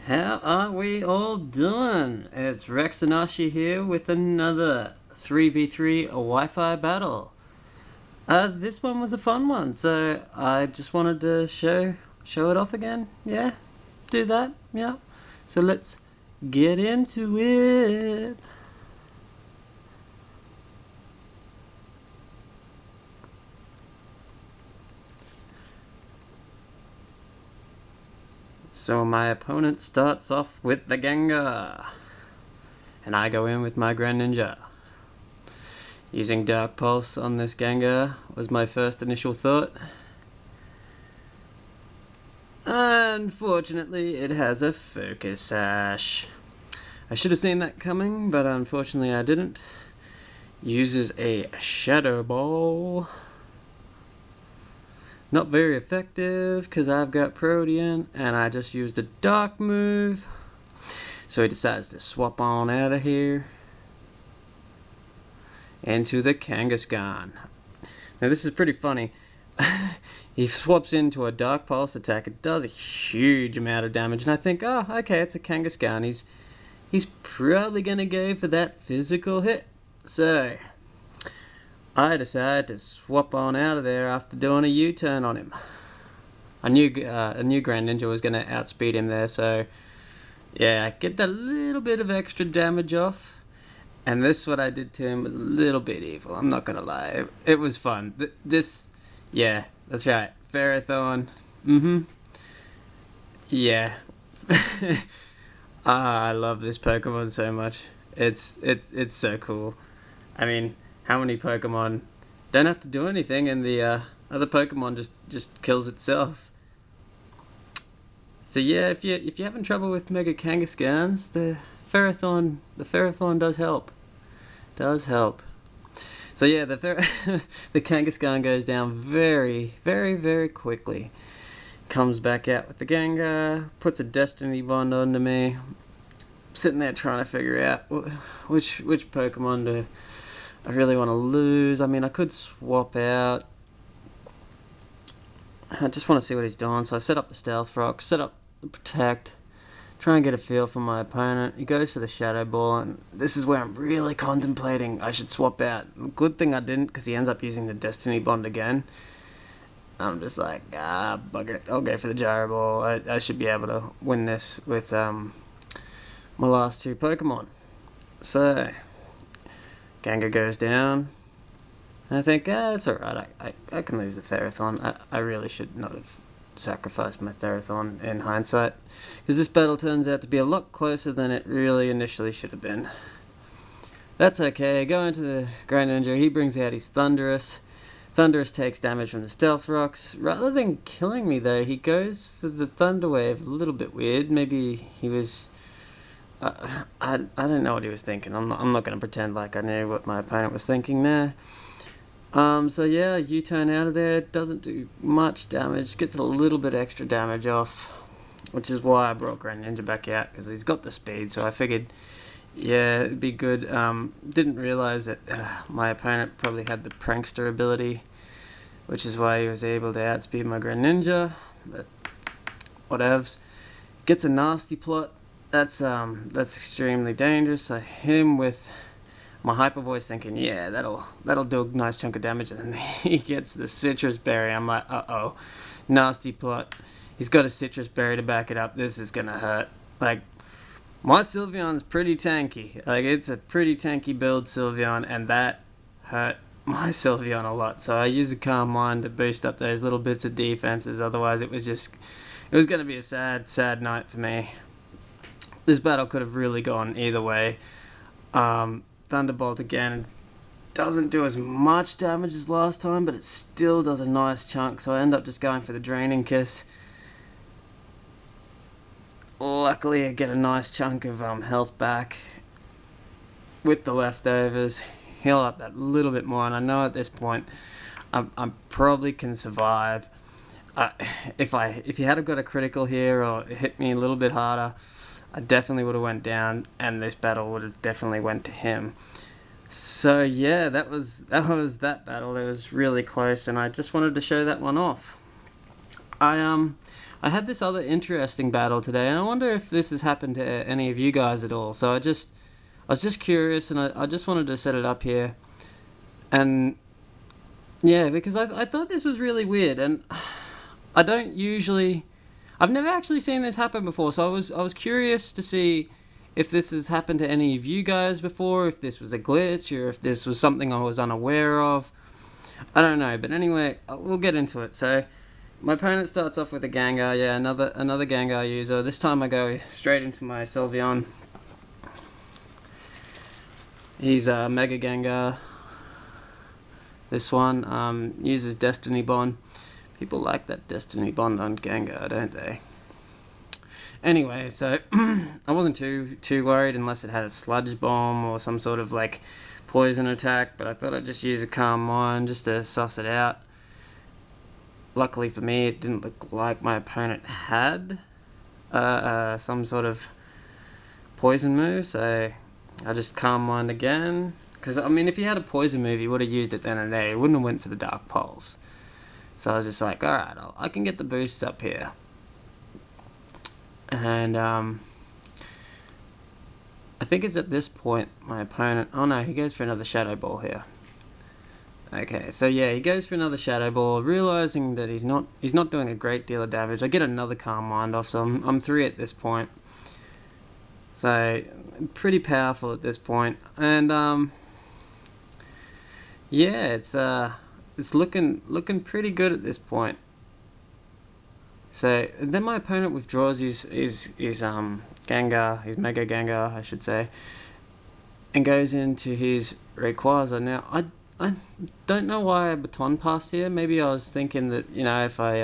How are we all doing? It's Rex and Ashi here with another 3v3 Wi-Fi battle. This one was a fun one, so I just wanted to show it off again. Yeah, do that. Yeah. So let's get into it. So my opponent starts off with the Gengar, and I go in with my Grand Ninja. Using Dark Pulse on this Gengar was my first initial thought. Unfortunately, it has a Focus Sash. I should have seen that coming, but unfortunately I didn't. Uses a Shadow Ball. Not very effective because I've got Protean and I just used a Dark move. So he decides to swap on out of here into the Kangaskhan. Now this is pretty funny. He swaps into a Dark Pulse attack. It does a huge amount of damage, and I think, oh, okay, it's a Kangaskhan. He's probably gonna go for that physical hit. So I decided to swap on out of there after doing a U-turn on him. I knew Grand Ninja was gonna outspeed him there, so yeah, get that little bit of extra damage off. And this, what I did to him, was a little bit evil. I'm not gonna lie. It was fun. Yeah, that's right. Ferrothorn. Yeah. I love this Pokemon so much. It's so cool. I mean, how many Pokemon don't have to do anything, and the other Pokemon just kills itself. So yeah, if you're having trouble with Mega Kangaskhan's, the Ferrothorn does help. Does help. So yeah, the Kangaskhan goes down very, very, very quickly. Comes back out with the Gengar, puts a Destiny Bond onto me. Sitting there trying to figure out which Pokemon do I really want to lose. I mean, I could swap out. I just want to see what he's doing, so I set up the Stealth Rock, set up the Protect, try and get a feel from my opponent. He goes for the Shadow Ball, and this is where I'm really contemplating I should swap out. Good thing I didn't, because he ends up using the Destiny Bond again. I'm just like, bugger it, I'll go for the Gyro Ball. I should be able to win this with my last two Pokemon. So Gengar goes down. And I think, it's alright, I can lose the Ferrothorn. I really should not have sacrificed my Ferrothorn in hindsight, because this battle turns out to be a lot closer than it really initially should have been. That's okay. Go into the Grand Ninja. He brings out his Thundurus. Thundurus takes damage from the Stealth Rocks. Rather than killing me though, he goes for the Thunder Wave. A little bit weird. Maybe he was... I don't know what he was thinking. I'm not going to pretend like I knew what my opponent was thinking there. So yeah, U-turn out of there. Doesn't do much damage. Gets a little bit extra damage off, which is why I brought Grand Ninja back out, because he's got the speed. So I figured, yeah, it'd be good. Didn't realize that my opponent probably had the Prankster ability, which is why he was able to outspeed my Grand Ninja. But whatevs. Gets a nasty plot. That's extremely dangerous. I hit him with my Hyper Voice, thinking, yeah, that'll do a nice chunk of damage, and then he gets the Citrus Berry. I'm like, uh-oh, nasty plot. He's got a Citrus Berry to back it up. This is gonna hurt. Like, my Sylveon's pretty tanky. Like, it's a pretty tanky build Sylveon, and that hurt my Sylveon a lot. So I used the Calm Mind to boost up those little bits of defenses. Otherwise, it was gonna be a sad, sad night for me. This battle could have really gone either way. Thunderbolt again doesn't do as much damage as last time, but it still does a nice chunk, so I end up just going for the Draining Kiss. Luckily I get a nice chunk of health back with the leftovers, heal up that little bit more, and I know at this point I probably can survive. If he had got a critical here or hit me a little bit harder, I definitely would have went down, and this battle would have definitely went to him. So yeah, that was that battle. It was really close, and I just wanted to show that one off. I I had this other interesting battle today, and I wonder if this has happened to any of you guys at all. So I was just curious, and I just wanted to set it up here. And yeah, because I thought this was really weird, and I don't usually, I've never actually seen this happen before. So I was curious to see if this has happened to any of you guys before, if this was a glitch, or if this was something I was unaware of. I don't know, but anyway, we'll get into it. So, my opponent starts off with a Gengar, yeah, another Gengar user. This time I go straight into my Sylveon. He's a Mega Gengar. This one uses Destiny Bond. People like that Destiny Bond on Gengar, don't they? Anyway, so I wasn't too worried unless it had a Sludge Bomb or some sort of like poison attack, but I thought I'd just use a Calm Mind just to suss it out. Luckily for me, it didn't look like my opponent had some sort of poison move, so I just Calm Mind again. Because, I mean, if he had a poison move, he would have used it then and there. He wouldn't have went for the Dark Pulse. So I was just like, alright, I can get the boosts up here. And, I think it's at this point, my opponent... Oh no, he goes for another Shadow Ball here. Okay, so yeah, he goes for another Shadow Ball, realizing that he's not doing a great deal of damage. I get another Calm Mind off, so I'm 3 at this point. So, pretty powerful at this point. And, yeah, it's looking pretty good at this point. So then my opponent withdraws his Gengar, his Mega Gengar, I should say, and goes into his Rayquaza. Now I don't know why I Baton Passed here. Maybe I was thinking that, you know, if I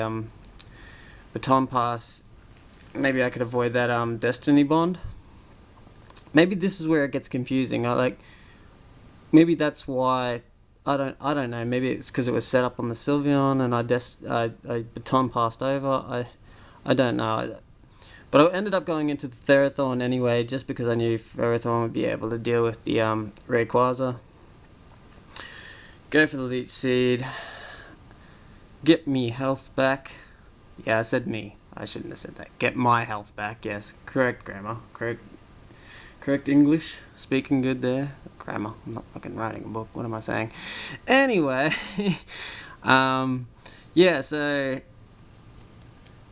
Baton Pass, maybe I could avoid that Destiny Bond. Maybe this is where it gets confusing. Maybe that's why. I don't know. Maybe it's because it was set up on the Sylveon and I Baton Passed over. I don't know. But I ended up going into the Ferrothorn anyway, just because I knew Ferrothorn would be able to deal with the Rayquaza. Go for the Leech Seed. Get me health back. Yeah, I said me. I shouldn't have said that. Get my health back. Yes, correct grammar. Correct English. Speaking good there. Grammar. I'm not fucking writing a book. What am I saying? Anyway, yeah. So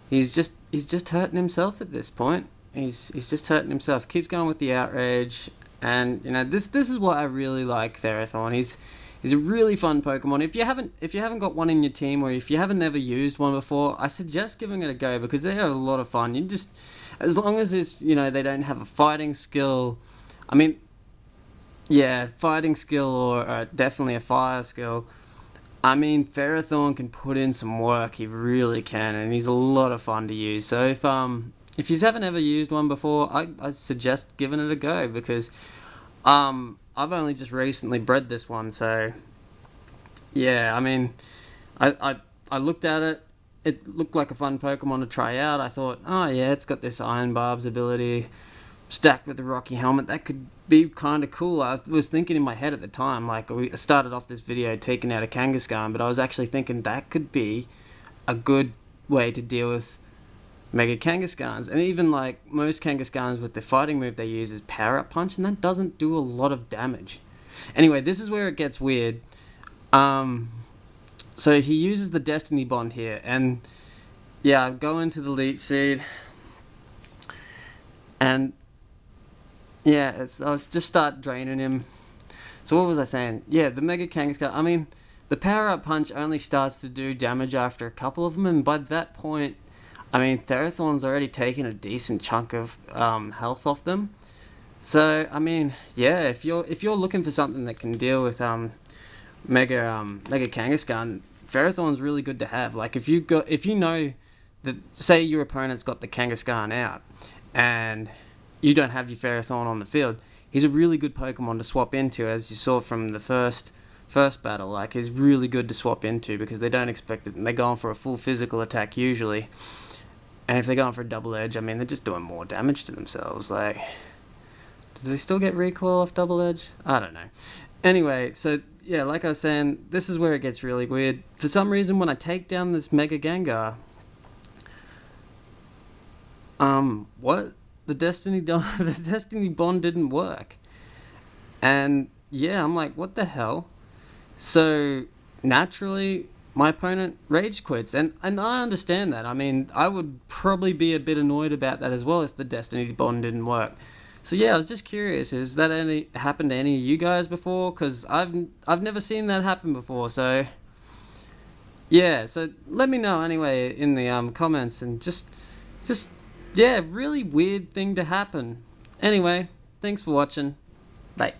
he's just hurting himself at this point. He's just hurting himself. Keeps going with the Outrage, and you know this is what I really like Ferrothorn. He's a really fun Pokemon. If you haven't got one in your team, or if you haven't never used one before, I suggest giving it a go because they are a lot of fun. You just, as long as it's, you know, they don't have a fighting skill. I mean, yeah, fighting skill or definitely a fire skill. I mean, Ferrothorn can put in some work. He really can, and he's a lot of fun to use. So if you haven't ever used one before, I suggest giving it a go because I've only just recently bred this one, so yeah, I mean, I looked at it. It looked like a fun Pokemon to try out. I thought, oh yeah, it's got this Iron Barb's ability stacked with the Rocky Helmet. That could be kind of cool. I was thinking in my head at the time, like we started off this video taking out a Kangaskhan, but I was actually thinking that could be a good way to deal with Mega Kangaskhan's. And even like most Kangaskhan's with the fighting move they use is Power Up Punch, and that doesn't do a lot of damage. Anyway, this is where it gets weird. So he uses the Destiny Bond here, and yeah, I go into the Leech Seed, and yeah, I was just start draining him. So what was I saying? Yeah, the Mega Kangaskhan, I mean, the Power Up Punch only starts to do damage after a couple of them, and by that point, I mean, Ferrothorn's already taken a decent chunk of health off them. So, I mean, yeah, if you're looking for something that can deal with Mega Kangaskhan, Ferrothorn's really good to have. Like if you know that, say your opponent's got the Kangaskhan out and you don't have your Ferrothorn on the field, he's a really good Pokemon to swap into, as you saw from the first battle. Like, he's really good to swap into because they don't expect it and they're going for a full physical attack usually. And if they're going for a double edge, I mean, they're just doing more damage to themselves. Like, do they still get recoil off double edge? I don't know. Anyway, so yeah, like I was saying, this is where it gets really weird. For some reason, when I take down this Mega Gengar, What? The Destiny bond didn't work. And yeah, I'm like, what the hell? So naturally, my opponent rage quits, and I understand that. I mean, I would probably be a bit annoyed about that as well if the Destiny bond didn't work. So yeah, I was just curious. Is that any happened to any of you guys before? Because I've never seen that happen before. So yeah, so let me know anyway in the comments, and just yeah, really weird thing to happen. Anyway, thanks for watching. Bye.